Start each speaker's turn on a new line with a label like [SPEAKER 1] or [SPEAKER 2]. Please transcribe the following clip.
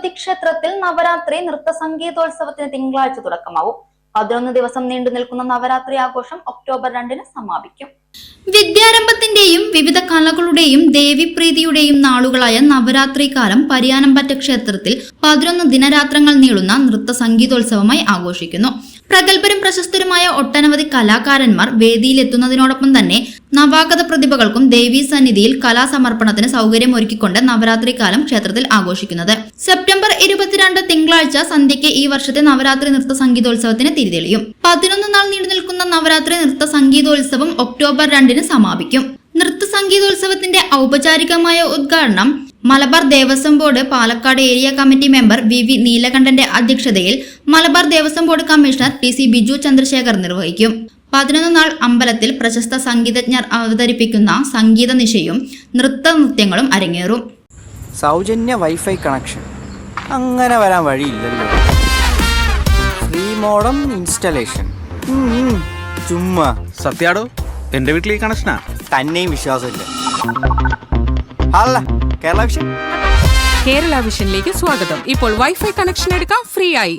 [SPEAKER 1] ഭഗവതി ക്ഷേത്രത്തിൽ നവരാത്രി നൃത്ത സംഗീതോത്സവത്തിന് തിങ്കളാഴ്ച തുടക്കമാവും. 11 ദിവസം നീണ്ടു നിൽക്കുന്ന നവരാത്രി ആഘോഷം ഒക്ടോബർ 2-ന് സമാപിക്കും. വിദ്യാരംഭത്തിന്റെയും വിവിധ കലകളുടെയും ദേവിപ്രീതിയുടെയും നാളുകളായ നവരാത്രി കാലം പരിയാനംപറ്റ ക്ഷേത്രത്തിൽ 11 ദിനരാത്രങ്ങൾ നീളുന്ന നൃത്ത സംഗീതോത്സവമായി ആഘോഷിക്കുന്നു. പ്രഗത്ഭരും പ്രശസ്തരുമായ ഒട്ടനവധി കലാകാരന്മാർ വേദിയിലെത്തുന്നതിനോടൊപ്പം തന്നെ നവാഗത പ്രതിഭകൾക്കും ദേവീ സന്നിധിയിൽ കലാസമർപ്പണത്തിന് സൗകര്യമൊരുക്കിക്കൊണ്ട് നവരാത്രി കാലം ക്ഷേത്രത്തിൽ ആഘോഷിക്കുന്നത്. സെപ്റ്റംബർ 22 തിങ്കളാഴ്ച സന്ധ്യയ്ക്ക് ഈ വർഷത്തെ നവരാത്രി നൃത്ത സംഗീതോത്സവത്തിന് തിരിതെളിയും. 11 നാൾ നീണ്ടു നിൽക്കുന്ന നവരാത്രി നൃത്ത സംഗീതോത്സവം ഒക്ടോബർ 2-ന് സമാപിക്കും. നൃത്ത സംഗീതോത്സവത്തിന്റെ ഔപചാരികമായ ഉദ്ഘാടനം Malabar Devaswom board Palakkad area committee member V നീലകണ്ഠന്റെ അധ്യക്ഷതയിൽ Malabar Devaswom board commissioner T Biju Chandrasekhar നിർവഹിക്കും. 11 നാൾ അമ്പലത്തിൽ പ്രശസ്ത സംഗീതജ്ഞർ അവതരിപ്പിക്കുന്ന സംഗീത നിശയും നൃത്യങ്ങളും അരങ്ങേറും.
[SPEAKER 2] സൗജന്യ വൈഫൈ കണക്ഷൻ അങ്ങനെ വരാൻ വഴിയില്ലല്ലോ. ഫ്രീ മോഡം ഇൻസ്റ്റലേഷൻ ചുമ്മാ.
[SPEAKER 3] സത്യാടോ, എന്റെ വീട്ടിൽ ഈ കണക്ഷനാ.
[SPEAKER 2] തന്നെയും വിശ്വാസമില്ല. അല്ല, കേരള വിഷൻ.
[SPEAKER 4] കേരള വിഷനിലേക്ക് സ്വാഗതം. ഇപ്പോൾ വൈഫൈ കണക്ഷൻ എടുക്കാം ഫ്രീ ആയി.